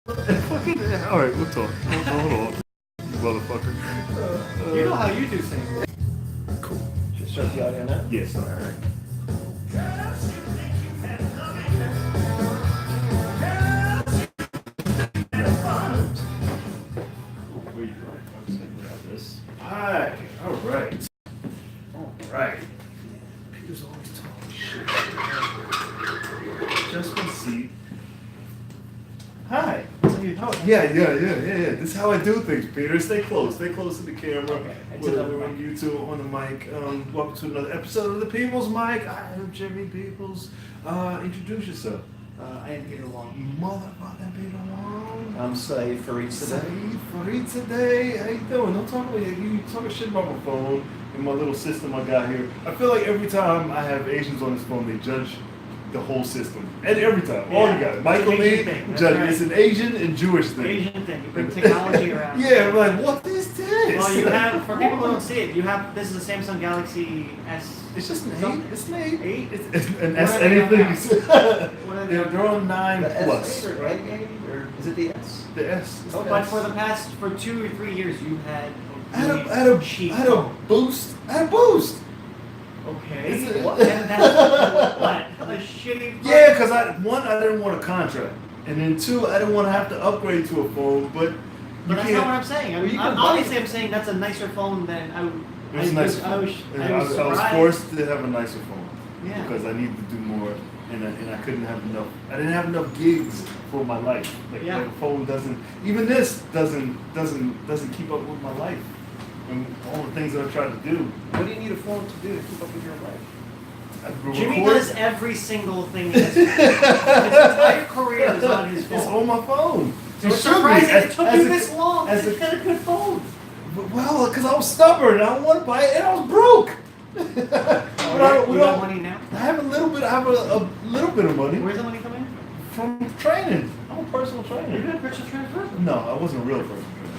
Fucking all right, we'll talk. Hold on, you motherfucker. You know how you do things. Cool. Just start the audio now? Yes. All right. Where you going? I was thinking about this. Hi. All right. All right. Peter's always talking shit. Just one seat. Hi. Yeah. This is how I do things, Peter. Stay close to the camera. Okay. We're on YouTube, on the mic. Welcome to another episode of the People's Mic. I am Jimmy Peoples. Introduce yourself. I am Peter Wong. Motherfucking Peter Wong. I'm Saeed Faridzadeh. Saeed Faridzadeh. How you doing? Don't talk about you talking shit about my phone and my little system I got here. I feel like every time I have Asians on this phone, they judge the whole system. And every time. All you got. Michael Lee, judge. Right. It's an Asian and Jewish thing. Asian thing. You bring technology around. Yeah, I'm like, what is this? Well, you have, for people who don't see it, you have, this is a Samsung Galaxy S. It's just an 8. It's an 8. 8? It's an What S are they on anything. What are they on? They're on 9 The plus. S8 or 8 or is it the S? The S. Oh, But for the past, for 2 or 3 years, you had I had a boost. I had a boost. Okay. Is it- What? And that's what? A shitty. Yeah, because I didn't want a contract, and then 2, I didn't want to have to upgrade to a phone. But But that's not what I'm saying. Well, you can Obviously, buy- I'm saying that's a nicer phone than I would. It was a nicer phone. I was forced to have a nicer phone Yeah. because I needed to do more, and I couldn't have enough. I didn't have enough gigs for my life. Like the phone doesn't. Even this doesn't keep up with my life and all the things that I try to do. What do you need a phone to do to keep up with your life? Jimmy does every single thing in his entire career is on his phone. It's on my phone. So it's surprising it took you this long as to a- get a good phone. Well, because I was stubborn. I don't want to buy it, and I was broke. You have money now? I have a little bit. I have a little bit of money Where's the money coming from training. I'm a personal from? You're trainer. doing personal transfer? No, I wasn't a real personal trainer.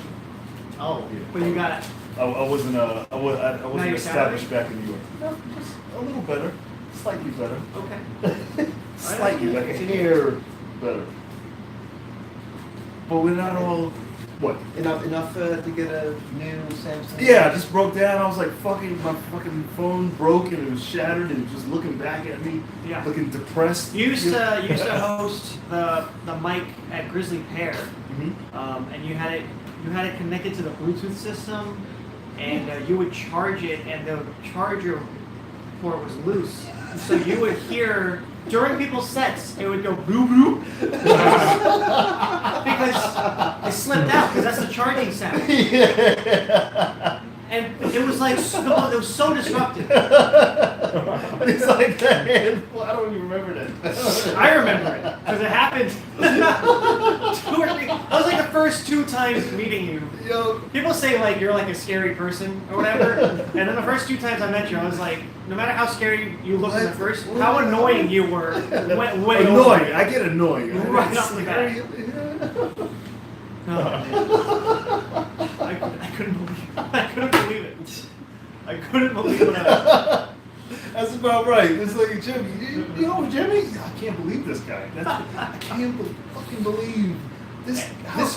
Oh, Yeah. but you got it. I wasn't. I wasn't your established salary? back in New York. No, just a little better, slightly better, Okay. slightly like a hair better. But we're not all. What? Enough to get a new Samsung? Yeah, I just broke down. I was like, my fucking phone broke and it was shattered and it was just looking back at me, Yeah. looking depressed. You used to host the mic at Grizzly Pear, Mhm. and you had it connected to the Bluetooth system, and you would charge it, and the charger port was loose, so you would hear during people's sets it would go bloop bloop because it slipped out because that's the charging sound. Yeah. And it was like it was so disruptive. It's like that. Well, I don't even remember that. I remember it because it happened 2 or 3. That was like the first 2 times meeting you. Yo, People say like you're like a scary person or whatever, and then the first 2 times I met you, I was like, no matter how scary you looked in the first, how annoying you were went way annoying. over. I get annoying. Right off the bat. Scary. Oh, I couldn't believe it. I couldn't believe it. That's about right. It's like Jimmy. You know Jimmy? I can't believe this guy. I can't fucking believe this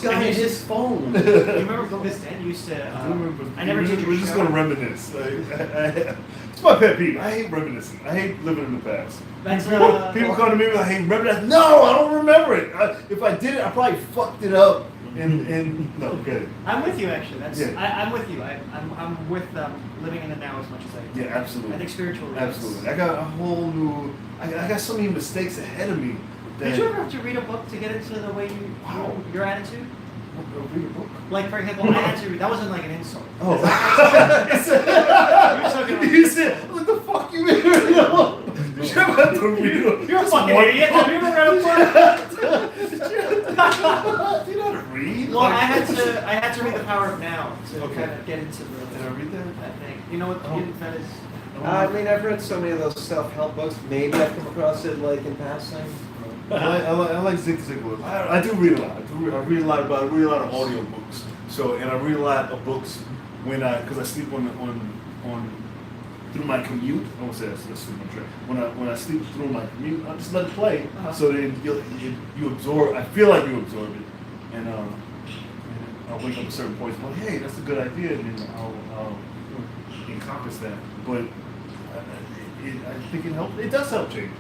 guy and and his- his phone. You remember from this end? You used to. I remember. I never did your We're just show. gonna reminisce. It's my pet peeve. I hate reminiscing. I hate living in the past. That's, People come to me with, I hate reminiscing. No, I don't remember it. If I did it, I probably fucked it up. And no, good. I'm with you actually. That's Yeah. I'm with you. I'm with living in the now as much as I. Yeah, absolutely. I think spiritually. Absolutely. I got a whole new. I got so many mistakes ahead of me. That, Did you ever have to read a book to get into the way your attitude? Read a book. Like for example, I had to. That wasn't like an insult. Oh. talking You said, what the fuck you mean? You should have to read a You're a just fucking one idiot. book. Have you ever read a book? Do you know how to read? Well, I had to read The Power of Now to Okay. kind of get into the. Did I read that? That thing. You know what that is? I mean, I've read so many of those self-help books. Maybe I've come across it like in passing. I like Zig Ziglar. I do read a lot. I read a lot of audio books. So, and I read a lot of books because I sleep on through my commute. I won't say I sleep on train. When I sleep through my commute, I just let it play. Uh-huh. So then you absorb. I feel like you absorb it, and I'll wake up at certain points. I'm like, hey, that's a good idea, and then I'll encompass that. But I think it helps. It does help change.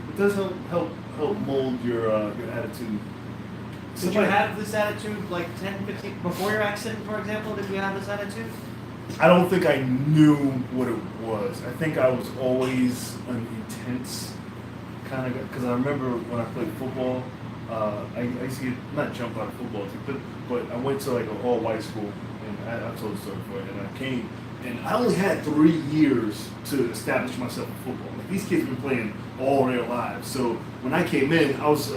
It does help mold your attitude. Did you have this attitude like 10, 15, before your accident, for example? Did you have this attitude? I don't think I knew what it was. I think I was always an intense kind of guy. Because I remember when I played football, I used to get, not jump out of football team, but I went to like an all-white school, and I told the story before, and I came, and I only had 3 years to establish myself in football. Like, these kids been playing all their lives. So when I came in, I was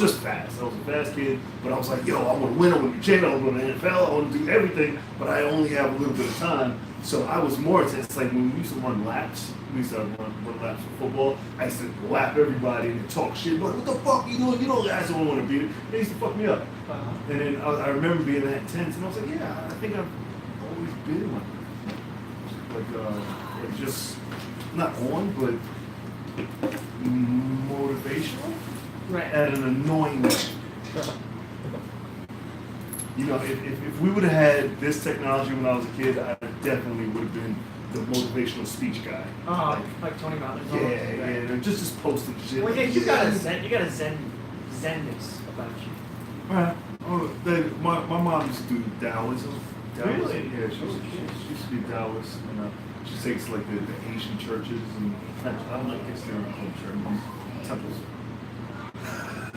just fast. I was a fast kid, but I was like, yo, I want to win, I want to be champion, I want to go to the NFL, I want to do everything, but I only have a little bit of time. So I was more intense. Like when we used to run laps, we used to run laps for football, I used to lap everybody and talk shit, like, what the fuck you doing? You know guys don't want to beat it. They used to fuck me up. And then I remember being that intense, and I was like, yeah, I think I've always been like just, not on, but motivational. Right. At an annoying way. You know, if we would have had this technology when I was a kid, I definitely would have been the motivational speech guy. Like Tony Robbins. Yeah, just posting shit. Well, yeah, you got a zenness about you. Right. Oh, my mom used to do Taoism. Really? Yeah, she used to be Taoist, and she takes like the Asian churches, and I don't like Eastern culture, temples.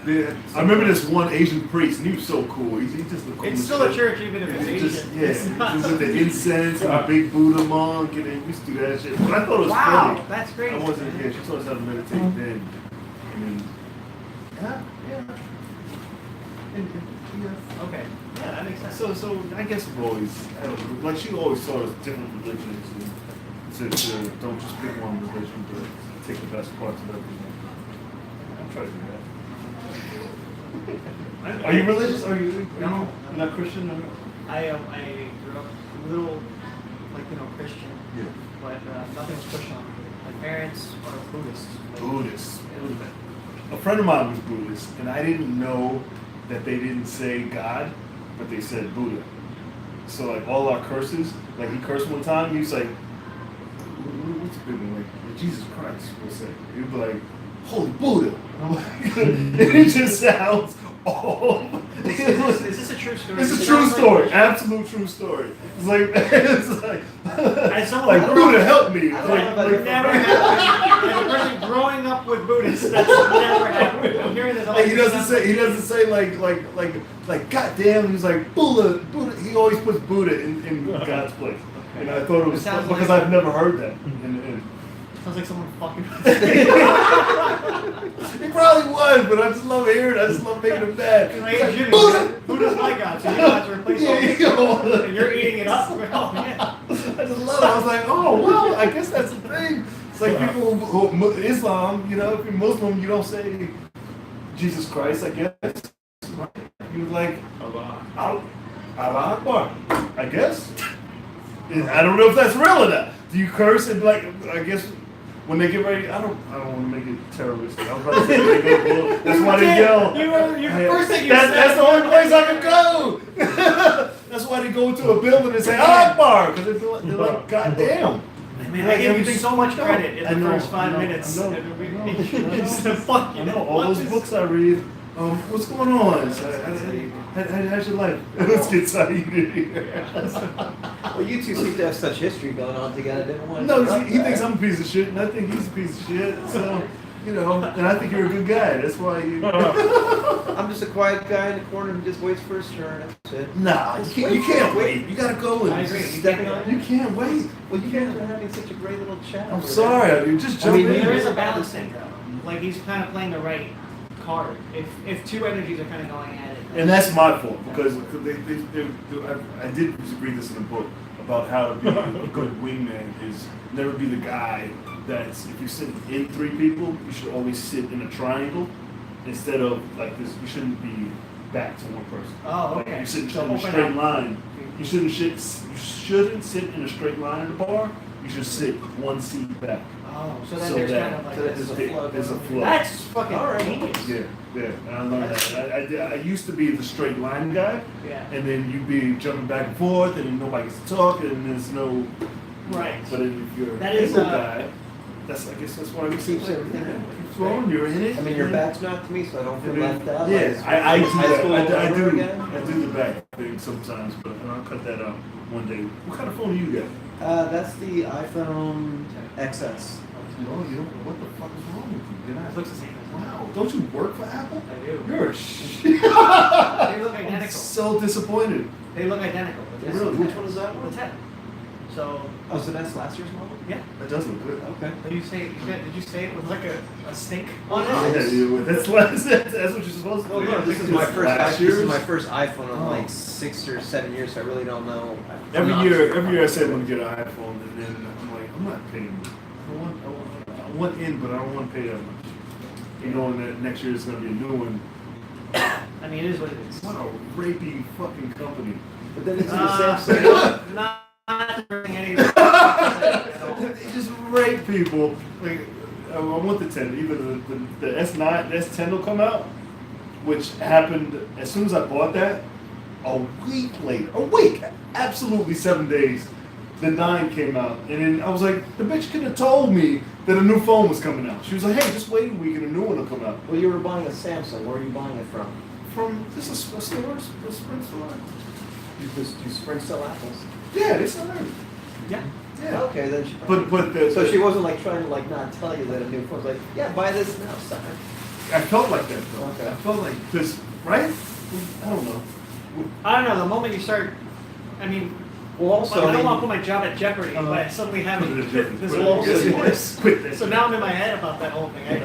Yeah, I remember this one Asian priest, and he was so cool. He just looked cool. It's still a church, even if it's Asian. Just with the incense and a big Buddha monk, and then we used to do that shit. But I thought it was funny. Wow, that's great. I wasn't here. She taught us how to meditate then. And then, Okay. Yeah, that makes sense. So I guess we've always, like she always taught us different religions, and to don't just pick one religion, but take the best parts of everything. I'm trying to do that. Are you religious? Are you? No, you're not Christian. No? I grew up a little, Christian. Yeah. But nothing was pushed on me. My parents are Buddhists. Buddhist. A friend of mine was Buddhist, and I didn't know that they didn't say God, but they said Buddha. So like all our curses, like he cursed one time, he was like, what's the big one? Like Jesus Christ, we'll say. He'd be like, Holy Buddha. And I'm like, it just sounds awful. Is this a true story? It's a true story, absolute true story. It's like as someone like Buddha help me. I don't know about It never happened. As a person growing up with Buddhists, that's never happened. I'm hearing this all Like the time. he doesn't say like goddamn. He's like Buddha. He always puts Buddha in God's place. And I thought it was sounds because like- I've never heard that. And Sounds like someone fucking. he probably was, but I just love hearing it. I just love making him mad. Like, He's like, Jimmy, Buddha. Buddha's my God, so you got to replace all this. Yeah, And you're eating it up. Oh, yeah. I just love it. I was like, oh well, I guess that's the thing. It's like people who Islam, you know, if you're Muslim, you don't say Jesus Christ, I guess. You like Allah Akbar, I guess. I don't know if that's real or not. Do you curse and like? I guess when they get ready, I don't want to make it terroristic. I was about to say they go, that's why they yell. You first thing you That's the only place I can go. That's why they go to a building and say Akbar, because they're like, God damn. Man, I gave you so much credit in the first 5 I minutes. know. It's the fucking. I know all those books I read. What's going on? How's your life? Let's get Saeed in here. Well, you two seem to have such history going on together. Didn't want to No, interrupt he that. thinks I'm a piece of shit, and I think he's a piece of shit. So, you know, and I think you're a good guy. That's why you. I'm just a quiet guy in the corner who just waits for his turn. That's it. Nah, you can't wait. You gotta go and I agree. Stepping on You can't wait. Well, you guys are having such a great little chat. I'm over sorry. there. I mean, just I jump mean, in. There is a balancing though. Like he's kind of playing the right card. If two energies are kind of going at it. And that's my fault because I did read this in a book about how to be a good wingman is never be the guy that's, if you sit in 3 people, you should always sit in a triangle instead of like this. You shouldn't be back to one person. Oh, Like, okay. you sit in So a open straight up. line. You shouldn't sit in a straight line in the bar. you should sit one seat back. Oh, so then So there's that- kind of like so this. there's a flow. That's fucking Alright. genius. Yeah, yeah. And I learned that. I used to be the straight line guy, Yeah. and then you'd be jumping back and forth, and then nobody gets to talk, and there's no. Right. But if you're That a is, angle guy, I guess that's why we Keeps everything in. Keep flowing. You're in it. I mean, your yeah. back's not to me, so I don't feel left out. Yeah, Like, I do high school that. I all over do. again. I do the back thing sometimes, but I'll cut that out one day. What kind of phone do you got? That's the iPhone XS. Oh, you don't, what the fuck is wrong with you? It looks the same as mine. Wow, don't you work for Apple? I do. You're a shit. They look I'm identical. so disappointed. They look identical. But this Really? is Which 10. one is that The one? 10. So, Oh, so that's last year's model? yeah. That does look good. Okay. Did you say it with like a stink on Yeah, it? yeah, that's what you're supposed to do. Oh no, this is It's my first. last This is year's. my first iPhone in Oh. like 6 or 7 years, so I really don't know. Every year I say I'm gonna get an iPhone, and then I'm like, I'm not paying. I want in, but I don't want to pay that much. You know, and that next year is gonna be a new one. I mean, it is what it is. What a rapey fucking company. But then it's the Samsung. Not bring any. They just rape people. Like, I want the 10. Either the S9, the S10 will come out, which happened as soon as I bought that. A week later, absolutely 7 days, the 9 came out, and then I was like, the bitch could have told me that a new phone was coming out. She was like, hey, just wait a week and a new one will come out. Well, you were buying a Samsung. Where are you buying it from? From this is a store, a Sprint store. You Sprint sell apples. Yeah, they sell everything. Yeah. Yeah. Okay, then. She, But so she wasn't like trying to like not tell you that a new phone's like, yeah, buy this now, son. I felt like that though. Okay. I felt like this, right? I don't know. I don't know. The moment you start, I mean, Well, also, I don't want to put my job at jeopardy by suddenly having this whole discourse. Quit this. So now I'm in my head about that whole thing. I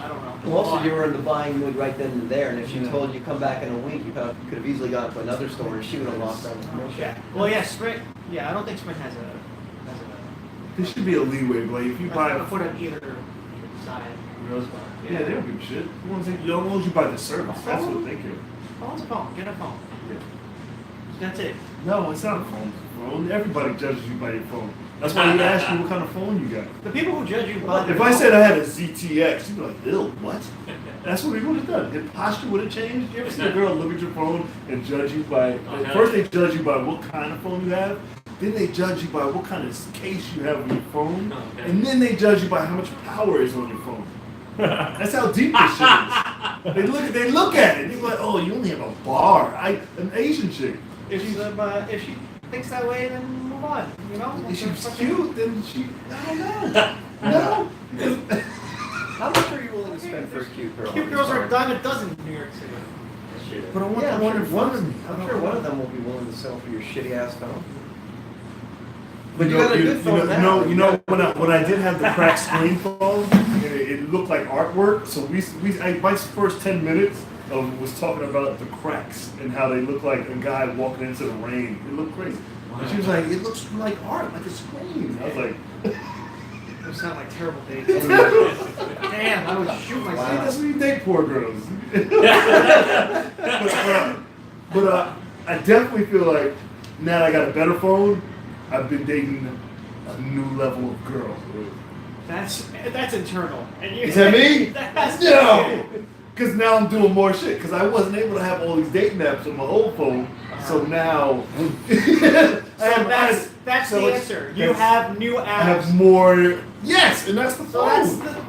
don't know. well, also you were in the buying mood right then and there, and if she told you come back in a week, you could have easily gone to another store, and she would have lost that information. Yeah. Well, yeah, Sprint. Yeah, I don't think Sprint has a There should be a leeway, like if you buy a a foot on either side. yeah, they don't give a shit. You want to think, as long as you buy the service, that's what they care. Phone's a phone. Get a phone. That's it. No, it's not a phone. Everybody judges you by your phone. That's why you ask you what kind of phone you got. The people who judge you by their If I phone- said I had a ZTX, you'd be like, ew, what? That's what he would have done. His posture would have changed. You ever see a girl look at your phone and judge you by, first they judge you by what kind of phone you have, then they judge you by what kind of case you have on your phone, and then they judge you by how much power is on your phone. That's how deep this shit is. They look at it, and you're like, oh, you only have a bar. An Asian chick. if she thinks that way, then move on. You know. If she's cute, then I don't know. No. How much are you willing to spend for a cute girl? Cute girls are a dime a dozen in New York City. But I want Yeah, the one in front of me. I'm sure one of them will be willing to sell for your shitty ass phone. But You you know, got a good phone now. you know when I did have the cracked screen phone, it looked like artwork. So my first 10 minutes was talking about the cracks and how they look like a guy walking into the rain. It looked crazy. And she was like, it looks like art, like a screen. I was like, Those sound like terrible dates. Damn, I would shoot wow. myself. That's when you date poor girls. but I definitely feel like now that I got a better phone, I've been dating a new level of girl. That's internal. And you, Is that me? That's No! Because now I'm doing more shit. Because I wasn't able to have all these dating apps on my old phone. So now. That's so the it's- answer. You have new apps. I have more. Yes! And that's the So that's phone.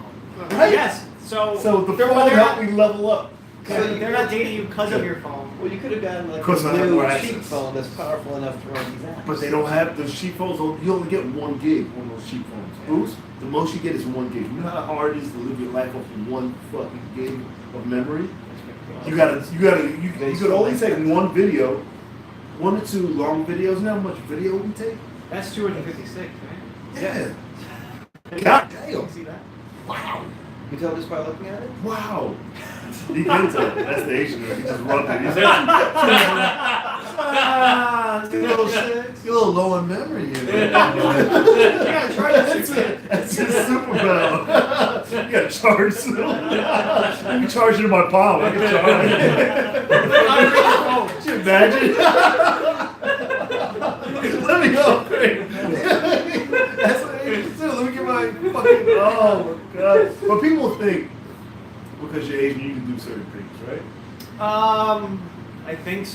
the. Right? Yes. So So the they're phone not- helped me level up. So they're not dating you because of your phone. Well, you could have gotten like Because I a have new more cheap access. phone that's powerful enough to run these apps. But they don't have the cheap phones. You only get 1 gig on those cheap phones. Bruce, the most you get is 1 gig. You know how hard it is to live your life off of 1 fucking gig of memory? You could only take 1 video, 1 or 2 long videos. You know how much video we take? That's 256, right? Yeah. God You damn. can see that. Wow. You tell just by looking at it? Wow. He can tell. That's the Asian one. He just rubbed it. He's you're a little low on memory here. You gotta try That's his superpower. You gotta charge soon. You can charge it in my palm. I can charge it. Can you imagine? Let me go. That's Oh my god! But people think because you're Asian, you can do certain things, right? I think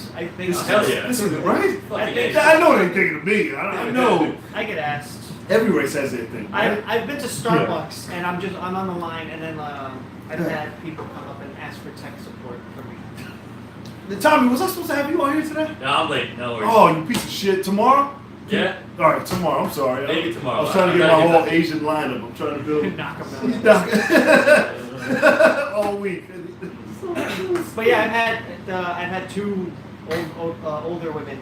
Hell yeah. This is right. think- I know they thinking of me. I know I get asked. every race has their thing. Right? I've been to Starbucks and I'm on the line and then I've had people come up and ask for tech support from me. Tommy, was I supposed to have you on here today? No, I'm late. No worries. Oh, you piece of shit! Tomorrow? Yeah. All right, tomorrow. I'm sorry. Maybe tomorrow. I was trying to get I my gotta whole get Asian lineup. I'm trying to build Knock 'em down. all week. But yeah, I've had two older women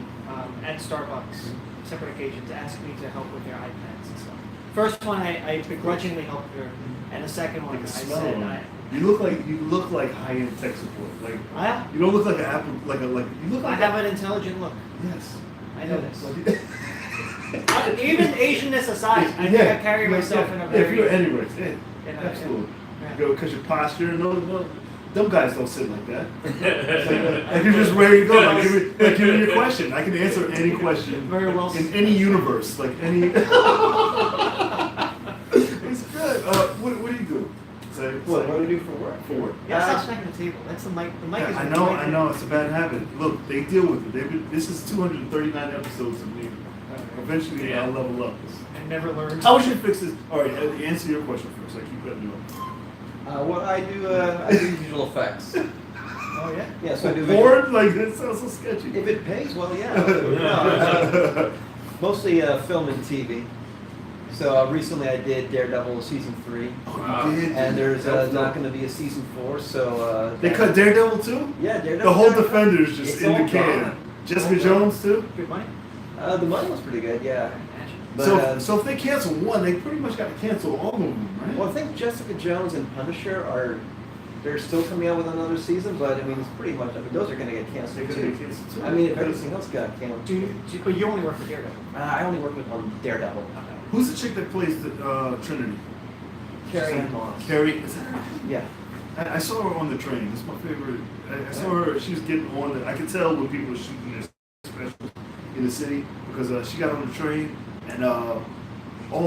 at Starbucks, separate occasions, ask me to help with their iPads and stuff. First one, I begrudgingly helped her, and the second one, I said, You look like high-end tech support. Like I you don't look like an Apple. You look like. have an intelligent look. Yes. I know this. Like, Even Asianness aside, I think I carry myself in a very. If you're any race, yeah, in a- absolutely. yeah. Go because your posture. No, them guys don't sit like that. Like you're just ready to go. Like give me your question. I can answer any question. Very well in any universe. Like any. It's good. What do you do? What do I do for work? For work. Yeah, stop smacking the table. That's the mic. The mic Yeah, is. I know, it's a bad habit. Look, they deal with it. This is 239 episodes of me. Eventually, Yeah. I'll level up. I never learned. How would you fix this? All right, answer your question first. I keep cutting you off. What I do visual effects. Oh yeah. Yeah, so I do visual. Bored? Like, that sounds so sketchy. If it pays, well, yeah. No, mostly film and TV. So recently I did Daredevil season 3, Oh, you did? and there's That was not dope. going to be a season 4. So They cut Daredevil too? Yeah, Daredevil. The whole Defenders just It's in the all can. gone. Jessica Jones too? Good money. The money was pretty good, yeah. But, So if they cancel one, they pretty much got to cancel all of them, right? well, I think Jessica Jones and Punisher they're still coming out with another season, but I mean, it's pretty much, those are going to get They're canceled gonna too. get canceled too. I mean, if anything else got canceled. But you only work for Daredevil. I only work with Daredevil. Who's the chick that plays the Trinity? Carrie Ann Moss. Carrie, is that her? Yeah. I saw her on the train. That's my favorite. I saw her. She was getting on. I could tell when people were shooting their specials in the city because she got on the train and all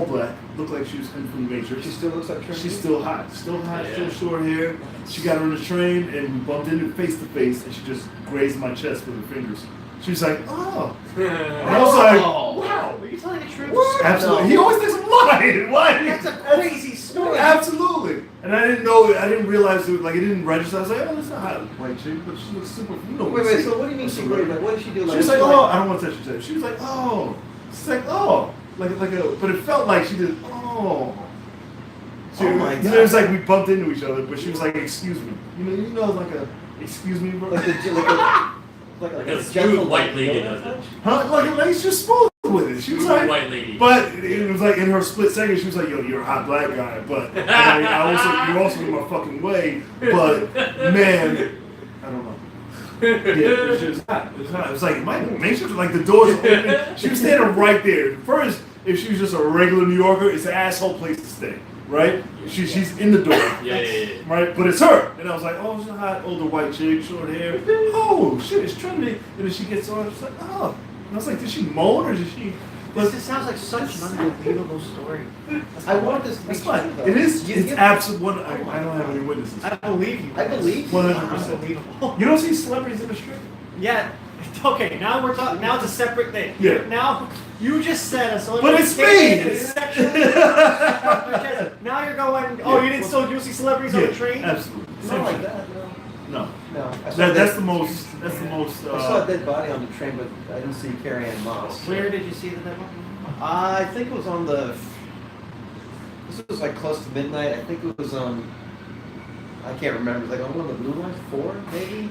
black, looked like she was coming from the Matrix. She still looks like Trinity? She's still hot, still Yeah. short hair. She got on the train and we bumped into face to face, and she just grazed my chest with her fingers. She was like, "Oh," and I was like, "Wow." Are you telling the truth? What? Absolutely. No. He always thinks I'm lying. Why? That's a crazy story. Absolutely. And I didn't know. I didn't realize it. Like it didn't register. I was like, "Oh, that's not how white chick, but she looks super." You know. Wait, so what do you mean she grazed? Like, what did she do? She was like, "Oh, I don't want to touch your chest." She was like, "Oh." She's like, "Oh," like a. But it felt like she did. Oh. So Oh my God. It was like we bumped into each other, but she was like, "Excuse me." You know, like a excuse me, bro. Like A smooth white lady does it. Huh? Like she's just smooth with it. She was Smooth like, white lady. but it was like in her split second, she was like, "Yo, you're a hot black guy," but you're also in my fucking way. But man, I don't know. Yeah, it was just hot. It was hot. It was like, make sure like the doors are open. She was standing right there. First, if she was just a regular New Yorker, it's an asshole place to stay, right? She's in the door. Yeah. Right, but it's her, and I was like, "Oh, she's a hot older white chick, short hair. Oh shit, it's Trinity." And then she gets on, she's like, "Oh," and I was like, "Did she moan or did she?" This sounds like such an unbelievable story. I want this to be That's true, fine. though. It is. You- It's you- absolute. I don't have any witnesses. I believe you. I believe you. 100%. Unbelievable. You don't see celebrities in the street. Yeah. Okay. Now we're talking. Now it's a separate thing. Yeah. Now you just said a celebrity. But it's came me. and sexually- Now you're going. Oh, you didn't still. You see celebrities on the train. Absolutely. Not like that, no. No. No. That's the most. That's the most. I saw a dead body on the train, but I didn't see Carrie Ann Moss. Where did you see the dead one? I think it was on the. This was like close to midnight. I think it was I can't remember. It was like on one of the blue ones, 4 maybe.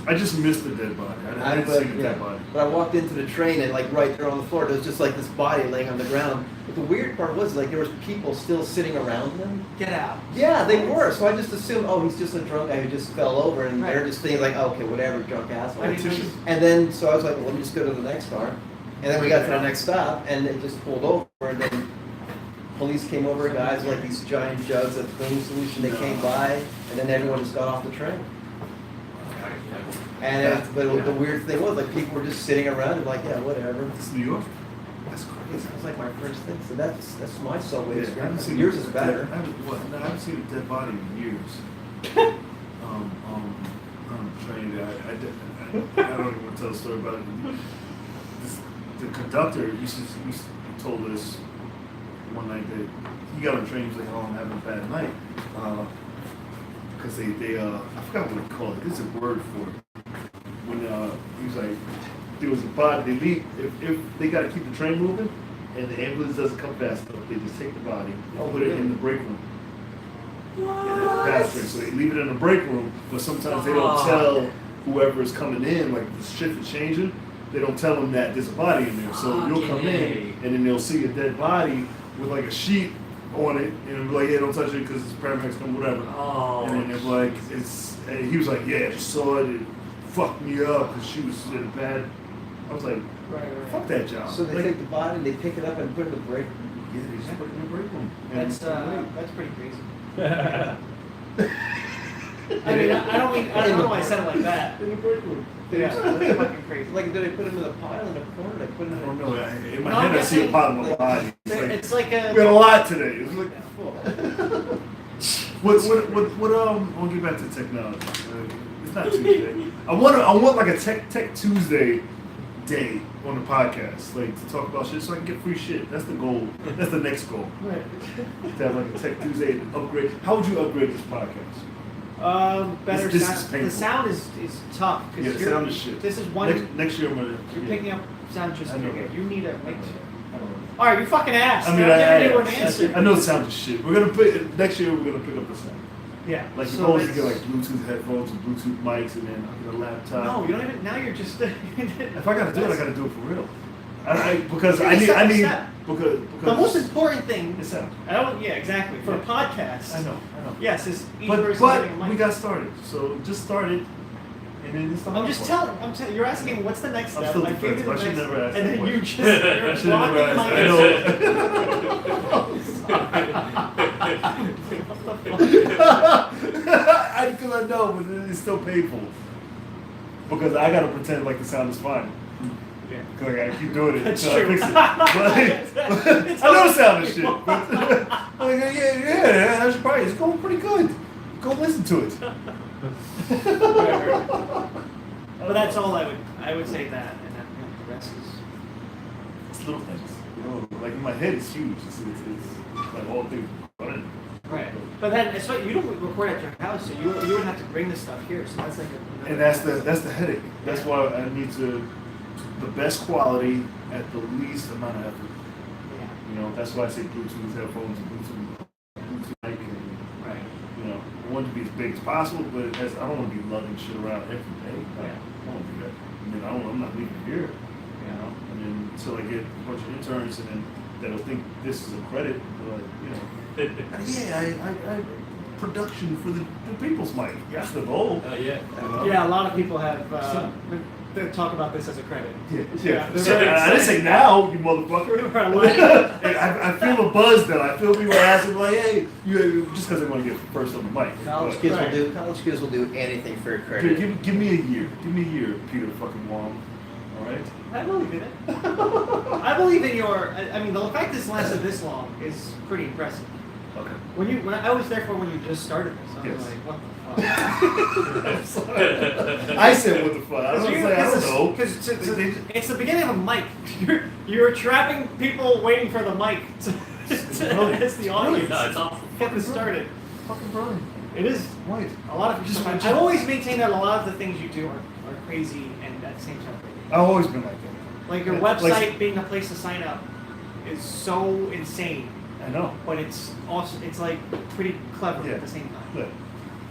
I just missed the dead body. I didn't see the dead body. But I walked into the train and like right there on the floor, there was just like this body laying on the ground. But the weird part was like there was people still sitting around them. Get out. Yeah, they were. So I just assumed, oh, he's just a drunk guy who just fell over, and Right. they're just thinking like, oh, okay, whatever, drunk asshole. I mean, And then so I was like, well, let me just go to the next car. And then we got to the next stop, and it just pulled over, and then police came over, guys like these giant jugs of cleaning solution. They came by, and then everyone just got off the train. But the weird thing was like people were just sitting around and like, yeah, whatever. It's New York. That's crazy. That was like my first thing. So that's my subway Yeah, I haven't experience. seen Yours a is dead- better. I haven't seen a dead body in years. I'm trained. I don't even want to tell the story about it. The conductor used to told us one night that he got on the train. He was like, "Oh, I'm having a bad night," because they I forgot what they call it. There's a word for it. When he was like, there was a body. They leave if they got to keep the train moving, and the ambulance doesn't come fast enough. They just take the body and put it in the break room. Faster. So they leave it in the break room, but sometimes they don't tell whoever is coming in, like the shift is changing, they don't tell them that there's a body in there. So you'll come in and then they'll see a dead body with like a sheet on it, and it'll be like, yeah, don't touch it because it's paramedics come, whatever. And then they're like, and he was like, yeah, I just saw it, it fucked me up because she was in a bad. I was like, fuck that job. So they like, take the body, they pick it up and put it in the break. yeah, they just put it in the break room. That's pretty crazy. I mean, I don't know why I said it like that. In the break room. Yeah, that's fucking crazy. Like, do they put him in the pile in the corner? They put him I in don't the... know. In my No, I'm head, I see a guessing- pot in my body. It's like, It's like we got a. a lot today. It's like, what? I want to get back to technology. It's not Tuesday. I want like a Tech Tuesday day on the podcast, like to talk about shit, so I can get free shit. That's the goal. That's the next goal. Right. To have like a Tech Tuesday and upgrade. How would you upgrade this podcast? Better This is sound. painful. The sound is tough. 'cause Yeah, the you're- sound is shit. This is one. Next year, I'm gonna. You're yeah. picking up sound just I know pretty good. that. You need a make. I don't know. All right, you fucking asked. I mean, I'm giving you an answer. I know the sound is shit. We're gonna put next year. We're gonna pick up the sound. Yeah. Like so you always it's- get like Bluetooth headphones and Bluetooth mics, and then I get a laptop. No, you don't even. Now you're just. If I gotta do it, I gotta do it for real. Because Take I it need step by because step. The most important thing. it's sound. Yeah, exactly. For a podcast. I know. Yes, is each But person getting a mic. we got started, so just started, and then it's the I'm hard just part. telling. You're asking what's the next I'm step. still I gave you defensive. the I should next- never ask And that then you question. just I you're should have never blocking asked. my I know. Because I know, but it's still painful. Because I gotta pretend like the sound is fine. Yeah. Because I gotta keep doing it That's until true. I fix it. But, I know the sound is shit. But, like, yeah, I should probably. It's going pretty good. Go listen to it. But that's all I would say that, and then the rest is. It's little things. You know, like in my head, it's huge. It's like all things running. Right. But then it's like you don't record at your house, so you would have to bring this stuff here. So that's like a. And that's the headache. That's why I need to the best quality at the least amount of effort. Yeah. You know, that's why I say Bluetooth headphones and Bluetooth mic, and Right. you know, I want it to be as big as possible, but I don't want to be lugging shit around every day. Yeah. I don't want to do that. I mean, I'm not leaving here. You know, and then until I get a bunch of interns, and then that'll think this is a credit, but you know. Yeah, I production for the people's mic. That's the goal. Yeah. You know? Yeah, a lot of people have they talk about this as a credit. Yeah. they're So, very I didn't say now, you motherfucker. Right. Hey, I feel a buzz though. I feel people asking like, hey, you just because they want to get first on the mic. College But- kids will do anything for credit. Give me a year. Give me a year, Peter fucking Wong. All right. I believe in it. I believe in your. I mean, the fact this lasted this long is pretty impressive. Okay. When I was there for when you just started this, I was Yes. like, what the fuck? I said what the fuck. I don't know. Because it's the beginning of a mic. You're trapping people waiting for the mic to it's the audience. No, it's awful. Get this started. Fucking brilliant. It is. Right. A lot of I've always maintained that a lot of the things you do are crazy and at the same time crazy. I've always been like that. Like your website being a place to sign up is so insane, I know. but it's also it's like pretty clever Yeah. at the same time. Look,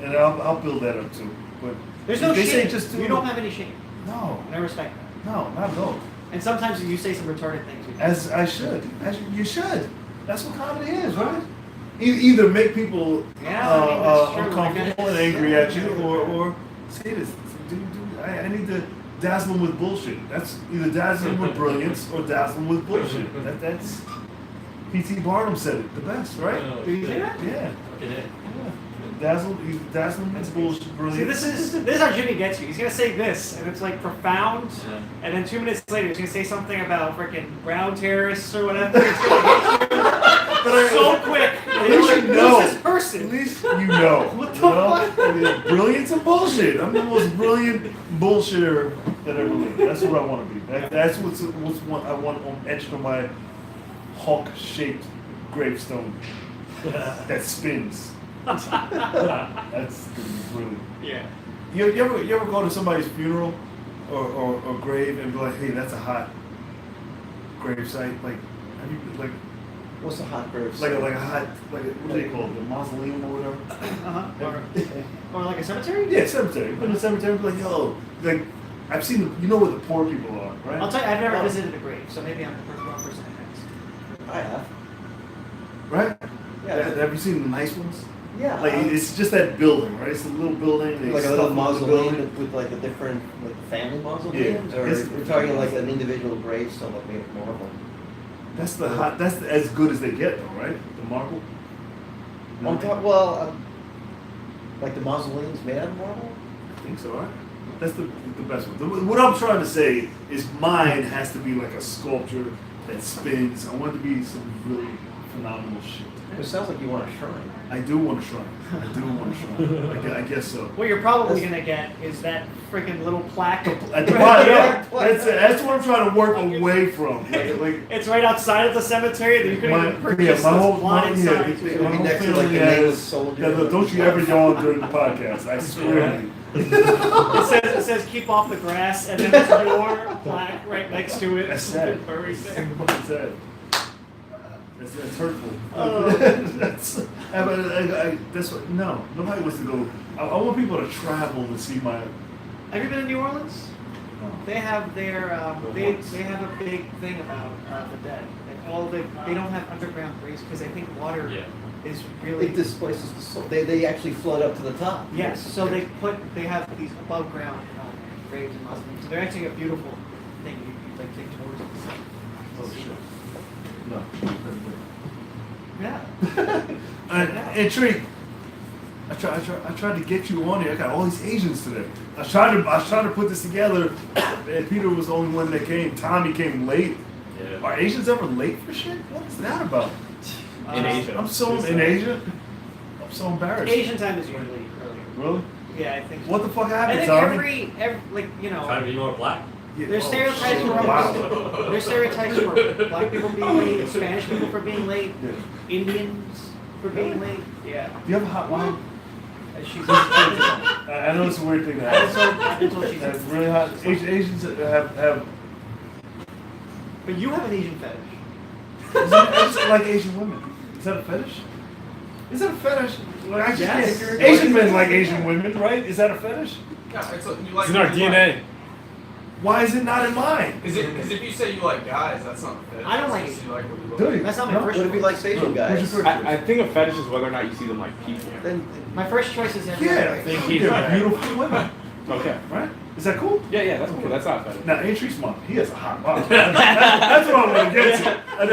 and I'll build that up too. But There's no they say shame. just do. You don't have any shame. No. And I respect that. No, not at all. And sometimes you say some retarded things. As I should. You should. That's what comedy is, right? Either make people Yeah, I mean, that's true. uncomfortable and angry at you, or say this. I need to dazzle them with bullshit. That's either dazzle them with brilliance or dazzle them with bullshit. That's P.T. Barnum said it the best, right? Do you think that? Yeah. Okay. Yeah. He's dazzling. That's bullshit. See, Brilliant. this is how Jimmy gets you. He's gonna say this, and it's like profound, Yeah. and then 2 minutes later he's gonna say something about freaking brown terrorists or whatever. It's gonna hit you so quick. At least you know. Who's this person? At least you know. What the fuck? Brilliance and bullshit. I'm the most brilliant bullshitter that ever lived. That's what I want to be. That's what's what I want etched on my hawk-shaped gravestone that spins. That's gonna be brilliant. Yeah. You ever go to somebody's funeral or grave and be like, hey, that's a hot grave site? Like, have you like What's the hot grave? like a hot what do they call it? The mausoleum or whatever? Or like a cemetery? Yeah, cemetery. But in the cemetery, be like, yo, like I've seen you know where the poor people are, right? I'll tell you, I've never visited a grave, so maybe I'm the wrong person to ask. I have. Right? Yeah. Have you seen the nice ones? Yeah. Like it's just that building, right? It's a little building. They like a stuff little in the mausoleum building. with like a different like family mausoleum, Yeah. or It's- we're talking like an individual gravestone like made of marble. That's the hot. That's as good as they get, though, right? The marble. Like the mausoleums made out of marble. I think so, right? That's the best one. What I'm trying to say is mine has to be like a sculpture that spins. I want it to be some really phenomenal shit. It sounds like you want a shrine. I do want a shrine. I do want a shrine. I guess so. What you're probably gonna get is that freaking little plaque. At the bottom, yeah, that's what I'm trying to work away from. Like It's right outside of the cemetery that you could even purchase my whole this blind sign. It's gonna be next to like the family nameless has- soldier. Yeah, look, don't you ever yawn during the podcast. I swear to you. It says keep off the grass, and then there's your plaque right next to it. That's sad. Buried there. That's sad. That's hurtful. Oh. That's what, no. Nobody wants to go. I want people to travel to see my. Have you been to New Orleans? They have their they have a big thing about the dead. They don't have underground graves because they think water Yeah. is really It displaces the soul. They actually float up to the top. yes. So they have these above ground graves and mausoleums. So they're actually a beautiful thing. You like take tours. Oh shit. No. Yeah. And Tree, I tried to get you on here. I got all these Asians today. I was trying to put this together, and Peter was the only one that came. Tommy came late. Yeah. Are Asians ever late for shit? What is that about? In Asia. I'm so in Asia. I'm so embarrassed. Asian time is usually earlier. Really? Yeah, I think. What the fuck I happened, think Tommy? every like you know. Trying to be more black? Yeah. There's Oh, stereotypes shit. for Wow. there's stereotypes for black people being late, Spanish people for being late, Yeah. Indians for being late. Yeah. Do you have a hot wine? She's I know it's a weird thing to ask. I've been told she's That's really hot. Asians have. But you have an Asian fetish. I just like Asian women. Is that a fetish? Is that a fetish? Like, I just Yes. can't- Asian men like Asian women, right? Is that a fetish? Yeah, it's like, you like It's in our what you like. DNA. Why is it not in mine? Is it because if you say you like guys, that's not a fetish. I don't That's like just it. you like what you look Do like. you? That's not my No? first What if you like Asian guys? What's your I think a fetish is whether or not you see them like people. Then My first choice is every Yeah, other. think they're he's right. beautiful women, Okay. right? Is that cool? Yeah, that's cool. That's not a fetish. Now, Antree's mom, he has a hot mouth. That's what I want to get to. I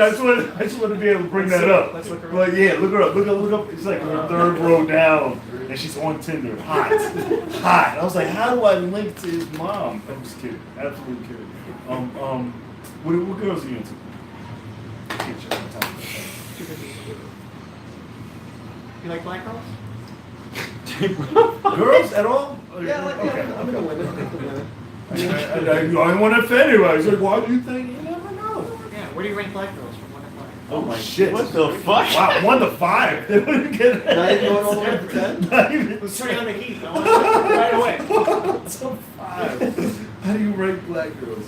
just want to be able to bring that up. Let's look her up. Like, yeah, look her up. Look up. It's like her third row down, and she's on Tinder. Hot. Hot. I was like, how do I link to his mom? I'm just kidding. Absolutely kidding. What girls are you into? Can't shut my time. You like black girls? Girls at all? yeah, like Okay. I'm into women. I'm into women. I don't want to offend anybody. He's like, why do you think? You never know. Yeah. Where do you rank black girls from 1 to 5? Oh my shit. What the fuck? Wow, 1 to 5. They wouldn't get Not even going all the way up to 10? Not even Let's turn on the heat. I want to right away. 1 to 5. How do you rank black girls?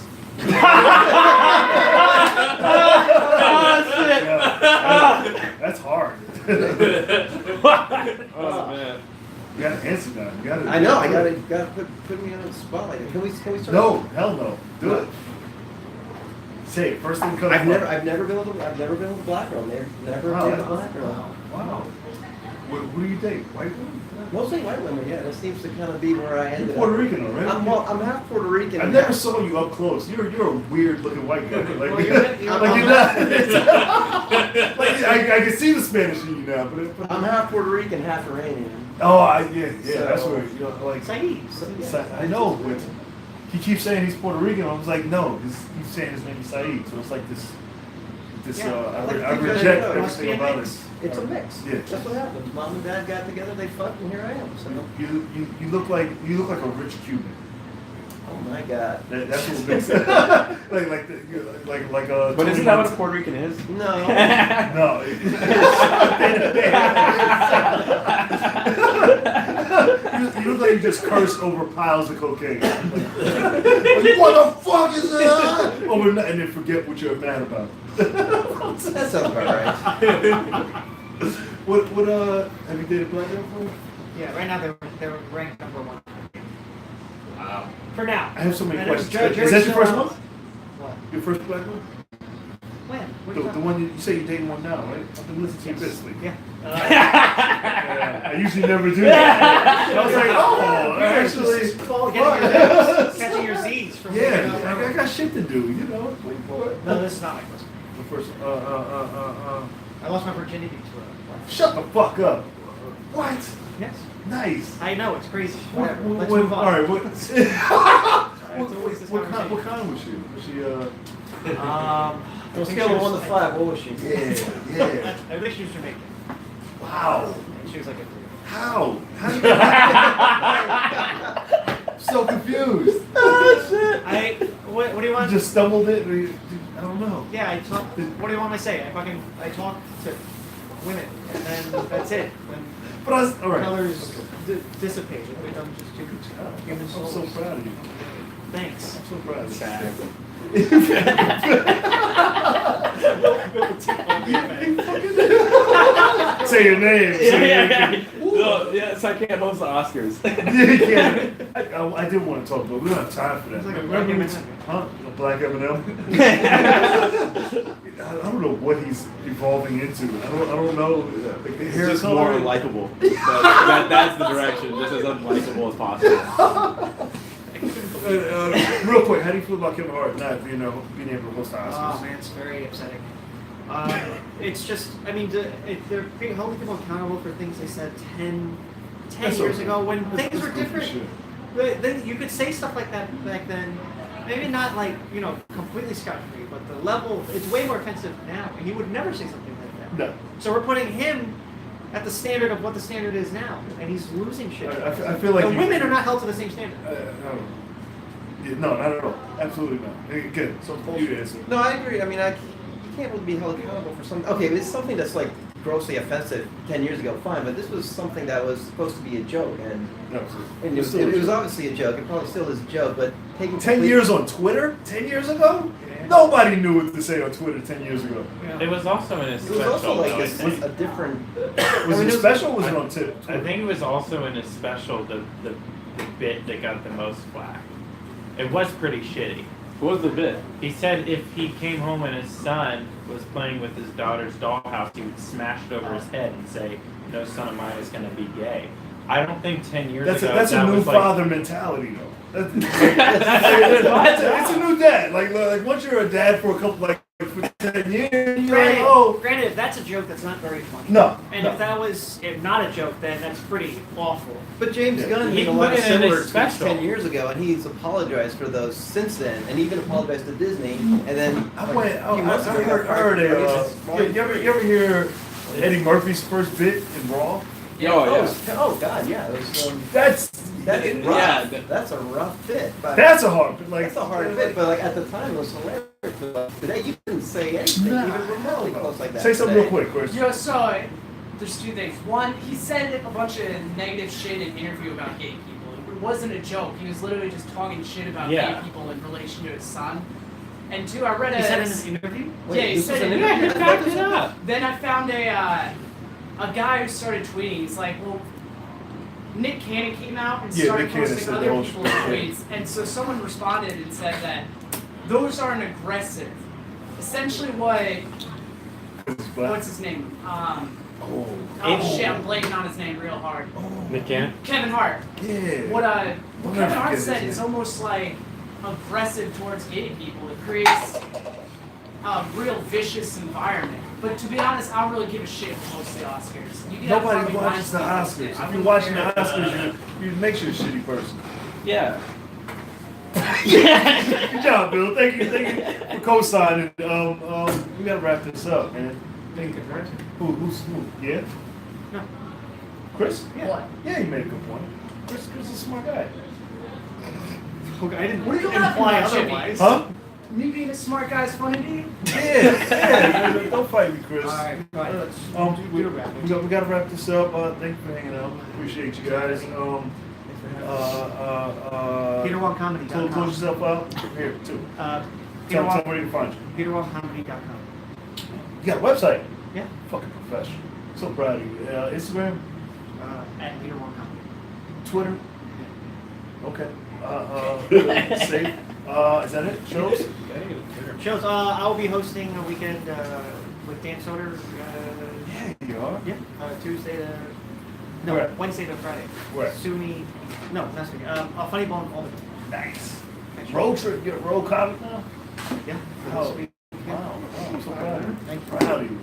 Yeah, that's hard. Oh man. You gotta answer that. You gotta. I know. I gotta put me on the spotlight. Can we start? No, hell no. Do it. Say it. First thing comes. I've never been with a black girl. Never Wow. dated a black girl. Wow. What do you date? White women? Mostly white women. Yeah, that seems to kind of be where I You're ended Puerto up. Rican, though, right? I'm half Puerto Rican. I never saw you up close. You're a weird looking white guy. Like, Well, you're like you're not. Like, I can see the Spanish in you now, but I'm half Puerto Rican, half Iranian. Yeah, that's So- where like. Saeed. I know, but he keeps saying he's Puerto Rican. I was like, no, he's saying his name is Saeed. So it's like this. Yeah, I like, reject it must be a everything about mix. it. It's a mix. Yeah. That's what happened. Mom and dad got together, they fucked, and here I am. So, You look like a rich Cuban. oh my God. That's what makes it. like But isn't that what a Puerto Rican is? No. No. You look like you just cursed over piles of cocaine. Like, what the fuck is that? Over and then forget what you're mad about. That sounds about right. What have you dated black girl for? Yeah, right now they're ranked number 1. Wow. For now. I have so many And questions. Jerry's Is that your still first around. one? What? Your first black one? When? What are The you talking one you say you're dating one now, right? I've been listening to you this week. Yeah. I usually never do that. I was like, oh, actually, Catching your Z's from yeah, I got shit to do, you know. Wait for it. No, this is not my first one. The first, I lost my virginity to a shut the fuck up. What? Yes. Nice. I know, it's crazy. What, Whatever. Let's move on. all right, what? It's always this what conversation. kind was she? Was she On a I think scale she of was- 1 to 5, what was she? yeah. I think she was Jamaican. Wow. And she was like a 3. How? How did I'm so confused. What do you want? You just stumbled it? Or I don't know. Yeah, I talk. What do you want me to say? I talk to women, and then that's it. When But I was, all right. colors dissipate, it becomes just two human I'm souls. so proud of you. Thanks. I'm so proud of you. Sad. Say your name. No, yes, I can't host the Oscars. I didn't want to talk, but we don't have time for that. It's like a Remember black we- M&M. Huh? A black M&M? I don't know what he's evolving into. I don't know. Like the It's hair just color. more likable. That's the direction, just as unlikable as possible. Real quick, how do you feel about Kevin Hart not being able to host the Oh Oscars? man, it's very upsetting. It's just, I mean, they're holding people accountable for things they said 10 That's years okay. ago when That's things were goofy different. shit. Then you could say stuff like that back then. Maybe not like, completely scot-free, but the level, it's way more offensive now. And he would never say something like that. No. So we're putting him at the standard of what the standard is now. And he's losing shit. I feel like the you- women are not held to the same standard. No, not at all. Absolutely not. Good. So you answer. No, I agree. I mean, you can't really be held accountable for something. Okay, but it's something that's like grossly offensive 10 years ago, fine, but this was something that was supposed to be a joke, and it was obviously a joke. It probably still is a joke, but taking 10 years on Twitter? 10 years ago? Yeah. Nobody knew what to say on Twitter 10 years ago. It was also in a It was special. also like though, I a think. different. Was it special or was it on tip? I think it was also in a special, the bit that got the most flack. It was pretty shitty. What was the bit? He said if he came home and his son was playing with his daughter's dollhouse, he would smash it over his head and say, "No son of mine is going to be gay." I don't think 10 years That's ago a that new was like, father mentality, though. It's a new dad. Like once you're a dad for for 10 years, you're like, Granted, granted, if that's a joke, that's not very funny. No, And no. if that was not a joke, then that's pretty awful. But James Yeah. Gunn He made a put lot of it in similar his tweets special. 10 years ago, and he's apologized for those since then, and even apologized to Disney. And then I like, went. a few months ago, heard you ever hear Eddie Murphy's first bit in Raw? Oh God, yeah, it was, That's that's Yeah, rough. that- That's a rough bit. But that's a hard bit. Like that's a hard bit, but like at the time it was hilarious. But today you couldn't say anything, Nah, even remotely hell no. close like that. Say something today. real quick, Chris. Yo, so there's two things. One, he said a bunch of negative shit in an interview about gay people. It wasn't a joke. He was literally just talking shit about Yeah. gay people in relation to his son. And two, I read He said in an interview? Wait, Yeah, he this said was it. an yeah, interview? he backed it up. Then I found a guy who started tweeting. He's like, well, Nick Cannon came out and Yeah, started Nick Cannon posting said the other whole people's shit. tweets. And so someone responded and said that those aren't aggressive. Essentially what's his name? Oh shit, I'm blanking on his name real hard. McCann? Kevin Hart. Yeah. What never Kevin Hart forget said his is name. almost like aggressive towards gay people. It creates real vicious environment. But to be honest, I don't really give a shit for most of the Oscars. You can Nobody have watches the Weinstein. Oscars. If you're watching the Oscars, you makes you a shitty person. Yeah. Good job, Bill. Thank you for co-signing. We gotta wrap this up, man. Thank you. Who's who? Yeah. No. Chris? Yeah. What? Yeah, you made a good point. Chris is a smart guy. Okay, I didn't What are you laughing imply about, Jimmy? otherwise. Huh? Me being a smart guy is funny to you? Yeah. Don't fight me, Chris. Alright, go ahead. We gotta wrap this up. Thank you for hanging out. Appreciate you guys. PeterWongComedy.com. Close yourself out. Here, too. Tell where you can find you. PeterWongComedy.com. You got a website? Yeah. Fucking professional. So proud of you. Instagram? At PeterWongComedy. Twitter? Okay. Safe. Is that it? Shows? Shows. I will be hosting a weekend with Dan Soder. Yeah, you are. Yeah. Tuesday to. Where? No, Wednesday to Friday. Where? SUNY. No, not SUNY. A Funny Bone Albany. Nice. Road trip. You're a road comic now? Yeah. Oh. This week. Wow. I'm so proud of you. Proud of you.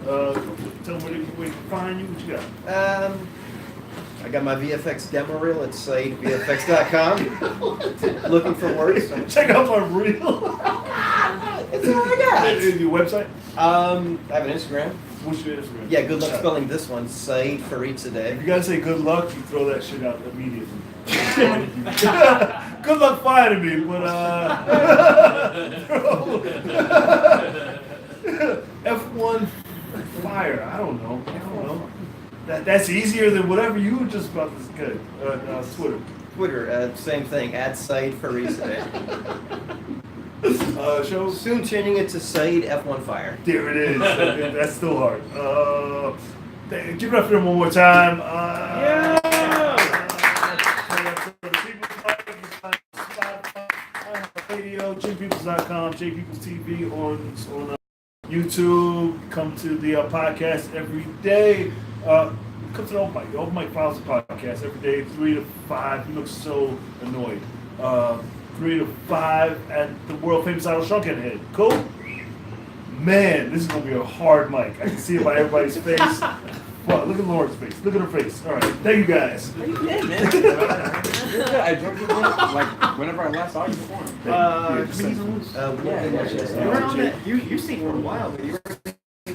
Tell them where you can find you. What you got? I got my VFX demo reel at saeedvfx.com. Looking for words. Check out my reel. That's all I got. Your website? I have an Instagram. What's your Instagram? Yeah, good luck spelling this one. Saeed Faridzadeh. If you gotta say good luck, you throw that shit out immediately. Good luck finding me, but F1 fire. I don't know. That's easier than whatever you were just about to say. Twitter. Twitter, same thing. At Saeed Faridzadeh. Shows. Soon changing it to Saeed F1 Fire. There it is. That's still hard. Give it up for them one more time. Radio, JPeoples.com, JPeoples TV on YouTube. Come to the podcast every day. Come to the Open Mic Files podcast every day, 3 to 5. You look so annoyed. 3 to 5 at the world famous Idol Shrunken Head. Cool? Man, this is gonna be a hard mic. I can see it by everybody's face. Well, look at Lauren's face. Look at her face. All right, thank you guys. How you been, man? You're good. I drunk you like whenever I last saw you before. Comedians on Loose. Yeah, You were on that. You sing for a while, but you were. No,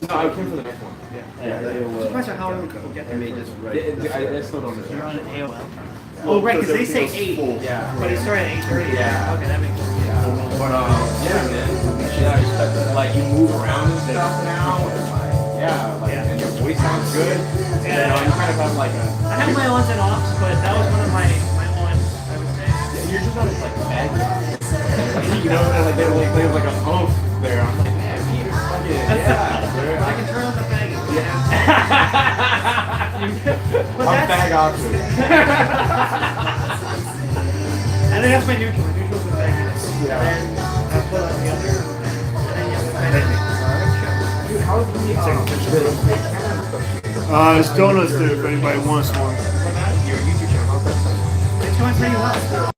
I came for the next one. I'm surprised at how early people get there. I still don't You're on know. AOL. Oh, right, because they say 8. Yeah. But it started at 8:30. Yeah. Okay, that makes sense. But yeah, man. Yeah, like you move around and stuff now. And your voice sounds good. Yeah. You kind of have like a. I have my ons and offs, but that was one of my ons, I would say. You're just not as like bad. You know, like they have like a hump there. I'm like, man, Peter's fucking I can turn on the fag. But I'm that's, fag option. and then that's my neutral. My neutral's the fag. And then I pull out the other. And then you have Dude, how is It's donuts there if anybody wants one. your YouTube channel? It's going pretty well.